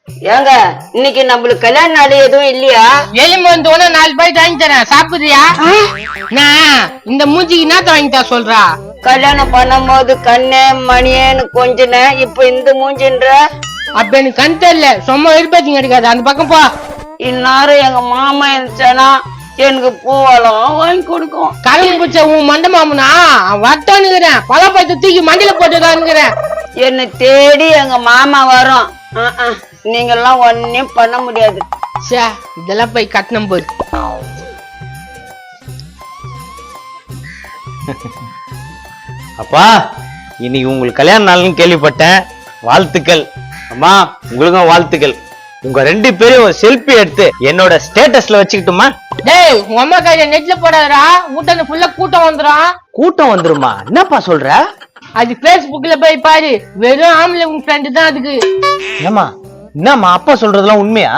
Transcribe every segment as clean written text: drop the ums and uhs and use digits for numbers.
ஏங்க இன்னைக்கு நம்மளுக்கு கல்யாண நாள் எதுவும் இல்லையா? எலும்பு வந்து 4 பாய் வாங்கி தரேன், சாப்பிடுறியா? நான் இந்த மூஞ்சிக்கு என்ன வாங்கிட்டா சொல்றா? கல்யாணம் பண்ணும்போது கண்ணே மணியேன்னு கொஞ்சன, இப்ப இந்த மூஞ்சின்ற. அப்ப எனக்கு கண் தெரியல, சும்மா இருப்பாச்சிங்க எடுக்காது, அந்த பக்கம் போ. இந்நேரம் எங்க மாமா இருந்துச்சானா எனக்கு பூவெல்லாம் வாங்கி கொடுக்கும். கலந்து பிடிச்ச உன் மண்ட மாமனா வட்டானுங்கிறேன், பழப்பழத்தை தூக்கி மண்டியில போட்டுதான்னுங்கிறேன். என்னை தேடி எங்க மாமா வரும். நீங்கெல்லாம் ஒன்னும் பண்ண முடியாது. இதெல்லாம் போய் கட்டணம் போய். அப்பா இன்னைக்கு உங்களுக்கு கல்யாண நாள்னு கேள்விப்பட்டேன், வாழ்த்துக்கள். அம்மா உங்களுக்கும் வாழ்த்துக்கள். உங்க 2 பேரும் ஒரு செல்ஃபி எடுத்து என்னோட ஸ்டேட்டஸ்ல வச்சுக்கிட்டுமா? டேய் உங்க அம்மா கையில நெட்ல போடாதடா, வீட்டுல ஃபுல்லா கூட்டம் வந்துரும். கூட்டம் வந்துருமா? என்னப்பா சொல்ற? அது பேஸ்புக்ல போய் பாரு, வெறும் ஆம்பளை உங்க ஃப்ரெண்டு தான் அதுக்கு. ஏமா என்னம்மா அப்பா சொல்றதெல்லாம் உண்மையா?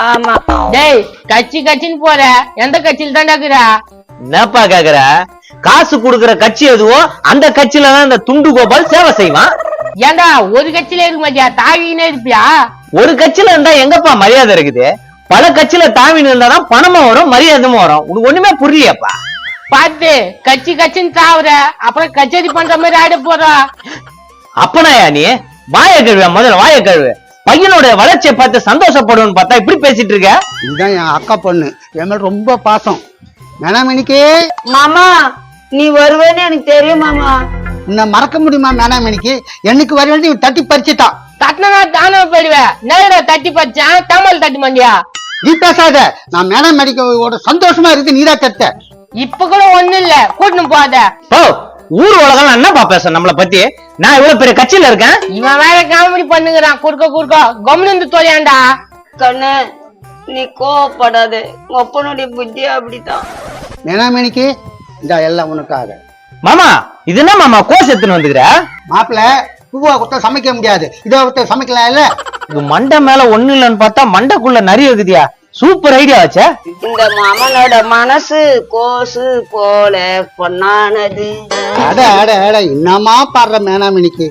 ஆமா. டேய் கட்சின்னு போற, எந்த கட்சியில தான் டாக்குற? என்னப்பா கேக்குற? காசு குடுக்கற கட்சி எதுவோ அந்த கட்சியில தான் இந்த துண்டு கோபால் சேவை செய்வான். ஏண்டா ஒரு கட்சியில இருக்க மாட்டியா, தாவினே இருப்பியா? ஒரு கட்சியில இருந்தா எங்கப்பா மரியாதை இருக்குது? பல கட்சியில தாவின்னு இருந்தாதான் பணமும் வரும், மரியாதையும் வரும். உனக்கு ஒண்ணுமே புரியலையாப்பா? பாத்து கட்சின்னு தாவுற, அப்புறம் கச்சேரி பண்ற மாதிரி ஆட போறா. அப்பனாயா நீ? வாய கழுவ, முதல்ல வாய கழுவு. பையனோட வளர்ச்சியை பார்த்து சந்தோஷப்படுவோம்னு பார்த்தா இப்படி பேசிட்டு இருக்க. இதுதான் என் அக்கா பொண்ணு, என் மேல ரொம்ப பாசம். மேனாமணிக்கு மாமா நீ வருவேன்னு எனக்கு தெரியும் மாமா. இன்னும் மறக்க முடியுமா மேனாமணிக்கு? என்னைக்கு வருவேன் தட்டி பறிச்சுட்டான். தட்டினா தானே போயிடுவேன். நேரா தட்டி பறிச்சேன், தாமல் தட்டி மாண்டியா? நீ பேசாத, நான் மேனாமணிக்கோட சந்தோஷமா இருக்கு, நீரா தட்ட. இப்ப கூட ஒண்ணு இல்ல, கூட்டணும் போத. ஓ ஊர் உலகம் என்னப்பா பேச நம்மளை பத்தி? நான் இவ்வளவு பெரிய கட்சியில இருக்கேன். இவன் வேற காமெடி பண்ணுகிறான், குறுக்க கம்னு தொலையாண்டா. கண்ணு நீ கோவப்படாது, ஒப்பனுடைய புத்தி அப்படித்தான். மேனாமணிக்கு இந்த எல்லாம் உனக்காக. மாமா இது என்ன மாமா கோஸ் எடுத்துன்னு வந்துக்கிற? மாப்பிள்ள பூவா கொடுத்தா சமைக்க முடியாது, இதை கொடுத்த சமைக்கலாம் இல்ல. இது மண்டை மேல ஒண்ணு இல்லன்னு பார்த்தா மண்டைக்குள்ள நிறைய இருக்குதியா. சூப்பர் ஐடியா வச்ச. இந்த மாமனோட மனசு கோசு போல பொன்னானது. அட அட அட என்னமா பாடுற மேனாமணிக்கு.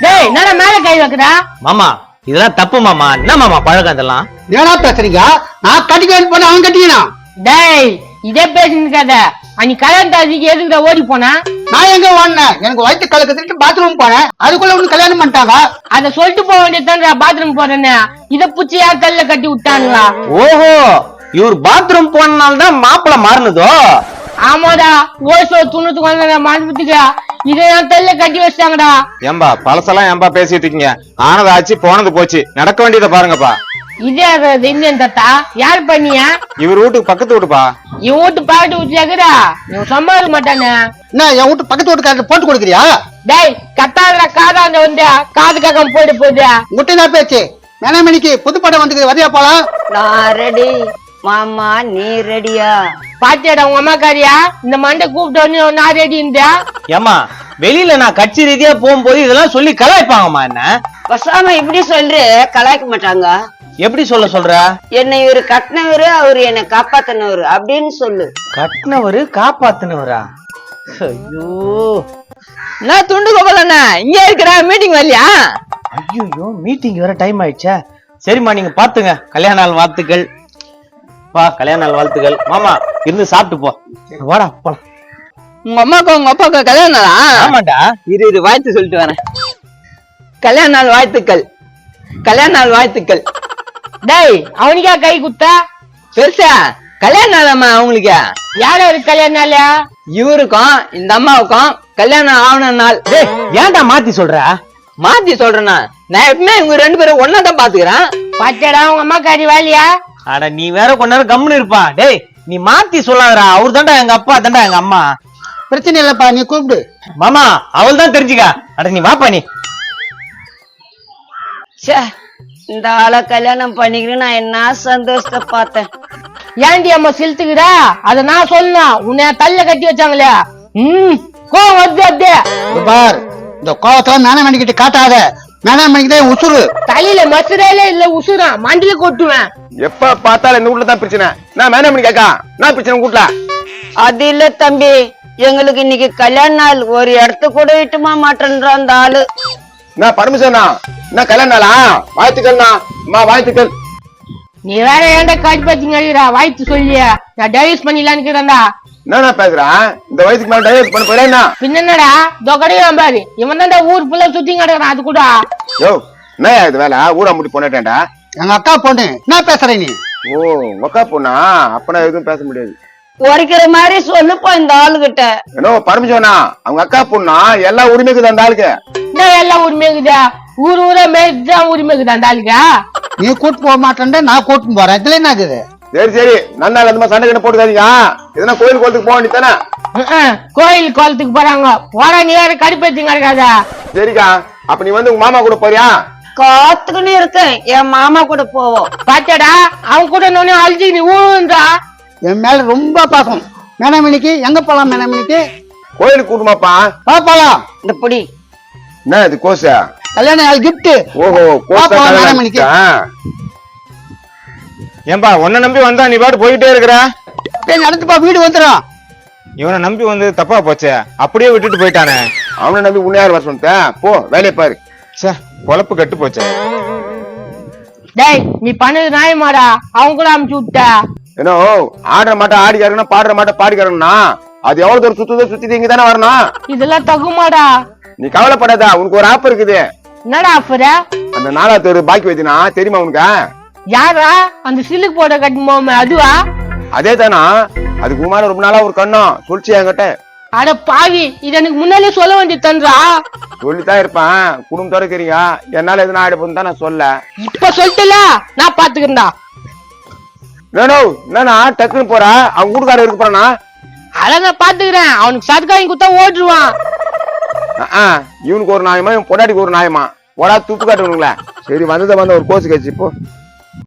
டேய் என்னடா மேல கை வைக்கிறா? மாமா இதெல்லாம் தப்பு மாமா. என்ன மாமா பழக்கம் இதெல்லாம்? ஏன்னா பேசுறீங்க? நான் கட்டிக்க போன அவன் கட்டிக்கணும். டேய் இதே பேசிருக்காத. அன்னைக்கு கல்யாணத்துக்கு எதுக்குடா ஓடி போனா? நான் எங்க ஓடினேன்? எனக்கு வயிற்று கலக்கத்துக்கு பாத்ரூம் போனேன், அதுக்குள்ள ஒண்ணு கல்யாணம் பண்ணிட்டாங்க. அத சொல்லிட்டு போக வேண்டியதுதான், பாத்ரூம் போறேன்னு. இத புச்சி யார் கல்ல கட்டி விட்டானுங்களா? ஓஹோ இவர் பாத்ரூம் போனால்தான் மாப்பிள்ள மாறினதோ? ஆமாடா, ஓசோ துணுத்துக்கு வந்த மாண்புத்துக்கு இதை தள்ள கட்டி வச்சிட்டாங்கடா. ஏம்பா பழசெல்லாம் ஏம்பா பேசிட்டு இருக்கீங்க? ஆனது ஆச்சு, போனது போச்சு, நடக்க வேண்டியதை பாருங்கப்பா. இதே இந்தியன் தத்தா யார் பண்ணியா? இவர் வீட்டுக்கு பக்கத்து வீட்டுப்பா. இவன் வீட்டு பாட்டு ஊற்றியாக்குறா, இவன் சம்பாதிக்க மாட்டானே. என்ன என் வீட்டு பக்கத்து வீட்டுக்காரர் போட்டு கொடுக்குறியா? டேய் கத்தாதுல காதாண்ட வந்து காது காக்கம் போயிட்டு போகுது. முட்டைதா பேச்சு. மேனாமணிக்கு புது படம் வந்து வரியா போலாம். நான் ரெடி மாமா, நீ ரெடியா? பாத்தியாடா உங்க அம்மாக்காரியா இந்த மண்டை கூப்பிட்டு நான் ரெடி இருந்தா? ஏமா வெளியில நான் கட்சி ரீதியா போகும்போது இதெல்லாம் சொல்லி கலாய்ப்பாங்கம்மா. என்ன பசாம இப்படி சொல்ற, கலாய்க்க மாட்டாங்க. எப்படி சொல்ற? என்னை இவரு கட்டினவரு, அவரு என்னை காப்பாத்தினவரு அப்படின்னு சொல்லு. கட்டினவரு காப்பாத்தினவரா? ஐயோ நான் துண்டு கோபாலண்ணா இங்க இருக்கிற மீட்டிங் வரலையா? ஐயோ மீட்டிங் வர டைம் ஆயிடுச்சா? சரிம்மா நீங்க பாத்துங்க. கல்யாண நாள் வாழ்த்துக்கள். வா கல்யாண நாள் வாழ்த்துக்கள். மாமா இருந்து சாப்பிட்டு போ. வாடா போலாம். உங்க அம்மாக்கு உங்க அப்பாவுக்கு கல்யாண நாளா? ஆமாண்டா. இரு வாழ்த்து சொல்லிட்டு வரேன். கல்யாண நாள் வாழ்த்துக்கள், கல்யாண நாள் வாழ்த்துக்கள். டேய் அவனுக்கா கை குத்தா? பெருசா கல்யாண நாளாமா அவங்களுக்கு? யாரு கல்யாண நாளா? இவருக்கும் இந்த அம்மாவுக்கும் கல்யாணம் ஆவண நாள். டேய் ஏன்டா மாத்தி சொல்ற? மாத்தி சொல்றேன்னா நான் எப்பவுமே இவங்க 2 பேரும் ஒன்னாதான் பாத்துக்கிறேன். பாத்தியாடா உங்க அம்மாக்காரி வேலையா? அட நீ வேற கொஞ்ச நேரம் கம்முன்னு இருப்பா. டேய் நீ மாத்தி சொல்லாதடா. அவர் தான்டா எங்க அப்பா, தான்டா எங்க அம்மா. பிரச்சனை இல்லப்பா, நீ கூப்பிடு. மாமா அவள் தான் தெரிஞ்சுக்கா. அட நீ வாப்பா. நீ இந்த ஆளை கல்யாணம் பண்ணிக்கிறேன் நான் என்ன சந்தோஷத்தை பார்த்தேன். ஏண்டி அம்மா செலுத்துக்கிறா? அத நான் சொல்லணும், உன்னை தள்ள கட்டி வச்சாங்களே. கோவம் வருது அப்படியே. பார், இந்த கோவத்துல மேனாமணிக்கிட்ட காட்டாத. மேனாமணிக்கு உசுறு. தலையில மசுரையில இல்ல உசுரா மண்டில கொட்டுவேன். எப்ப பார்த்தாலும் இந்த வீட்டுல தான் பிரச்சனை. நான் மேன பண்ணி கேக்கா நான் பிரச்சனை வீட்டுல. அது இல்ல தம்பி, எங்களுக்கு இன்னைக்கு கல்யாண நாள், ஒரு இடத்து கூட விட்டுமா மாட்டேன்ற அந்த ஆளு. என்ன பர்மிஷனா என்ன கல்யாண நாளா? வாழ்த்துக்கள்ண்ணா. அம்மா வாழ்த்துக்கள். நீ வேற ஏன்டா காட்சி வாய்த்து சொல்லியா நான் டைவர்ஸ் பண்ணிடலான்னு இருக்கிறேன்டா. என்னண்ணா பேசுறேன்? இந்த வயசுக்கு மேல டைவர்ஸ் பண்ண போறேன்னா? பின்ன என்னடா தொகடையும் பாரு இவன் தான்டா ஊர் ஃபுல்லா சுத்தி கிடக்குறான். அது கூட யோ என்ன இது வேலை? ஊரா முடி பொண்ணேட்டேன்டா. எங்க அக்கா பொண்ணு என்ன பேசுற நீ? ஓ உக்கா பொண்ணா? அப்பனா எதுவும் பேச முடியாது. உரைக்கிற மாதிரி சொல்லுப்பா இந்த ஆளுகிட்ட. ஏன்னோ பர்மிஷனா அவங்க அக்கா பொண்ணா? எல்லா உரிமைக்குது அந்த ஆளுக்கு. என்ன எல்லாம் உரிமைக்குதா? ஊர் ஊரா மேய்ச்சுதான் உரிமைக்குதா அந்த ஆளுக்கா? நீ கூட்டு போக மாட்டேன், நான் கூட்டு போறேன். இதுல என்ன இருக்குது? சரி சரி நன்னாள் அந்த மாதிரி சண்டை கிட்ட போட்டுக்காதீங்க. எதனா கோயில் கோலத்துக்கு போக வேண்டியதானே? கோயில் குளத்துக்கு போறாங்க போறா. நீ வேற கடுப்பேத்திங்க இருக்காதா? சரிக்கா அப்ப நீ வந்து உங்க மாமா கூட போறியா? காத்துக்குன்னு இருக்கேன் என் மாமா கூட போவோம். பாத்தடா அவன் கூட நோனே அழிச்சு நீ ஊன்றா. என் மேல ரொம்ப பாசம். மேனமணிக்கு எங்க போலாம்? மேனமணிக்கு கோயிலுக்கு கூட்டுமாப்பா. போலாம். இந்த பொடி என்ன இது கோசா? கல்யாண நாள் கிஃப்ட். ஓஹோ கோசா பாப்பா, கல்யாணம் மேனமணிக்கு. ஏன்பா உன்னை நம்பி வந்தா நீ பாட்டு போயிட்டே இருக்கிற? நடந்துப்பா, வீடு வந்துடும். இவனை நம்பி வந்து தப்பா போச்சே, அப்படியே விட்டுட்டு போயிட்டானே. அவனை நம்பி உன்னை யார் வர சொன்னேன்? போ வேலையை பாரு. சே பொழப்பு கட்டு போச்சே. டேய் நீ பண்ணது நியாயமாடா? அவங்க கூட அமுச்சு விட்ட. ஏன்னோ ஆடுற மாட்டா ஆடிக்காரங்கன்னா பாடுற மாட்டா பாடிக்காரங்கன்னா அது எவ்வளவு தூரம் சுத்துதோ சுத்தி இங்க தானே வரணும். இதெல்லாம் தகுமாடா? நீ கவலைப்படாதா, உனக்கு ஒரு ஆப் இருக்குது. என்னடா ஆஃபர்? அந்த 4வது பாக்கி வைத்தினா தெரியுமா உனக்கு? யாரா அந்த சில்லுக்கு போட கட்டுமோமே அதுவா? அதே தானா? அதுக்கு உமால ரொம்ப நாளா ஒரு கண்ணம் சொல்லிச்சு என்கிட்ட. அட பாவி இது எனக்கு முன்னாலே சொல்ல வேண்டியது தன்றா. சொல்லித்தான் இருப்பேன், குடும்பத்தோட இருக்கிறீங்க, என்னால எதுனா ஆயிட போகுதுன்னு தான் நான் சொல்ல. இப்ப சொல்லிட்டல நான் பாத்துக்கிறேன்டா. வேணோ என்னன்னா டக்குன்னு போற? அவன் வீட்டுக்காரர் இருக்க போறானா? அதான் நான் பாத்துக்கிறேன். அவனுக்கு சர்க்காரி குத்தா ஓட்டுருவான். இவனுக்கு ஒரு நியாயமா இவன் பொண்டாட்டிக்கு ஒரு நியாயமா? போடா துப்பு காட்டுவனுங்களே. சரி வந்த ஒரு கோச்சு கட்சி இப்போ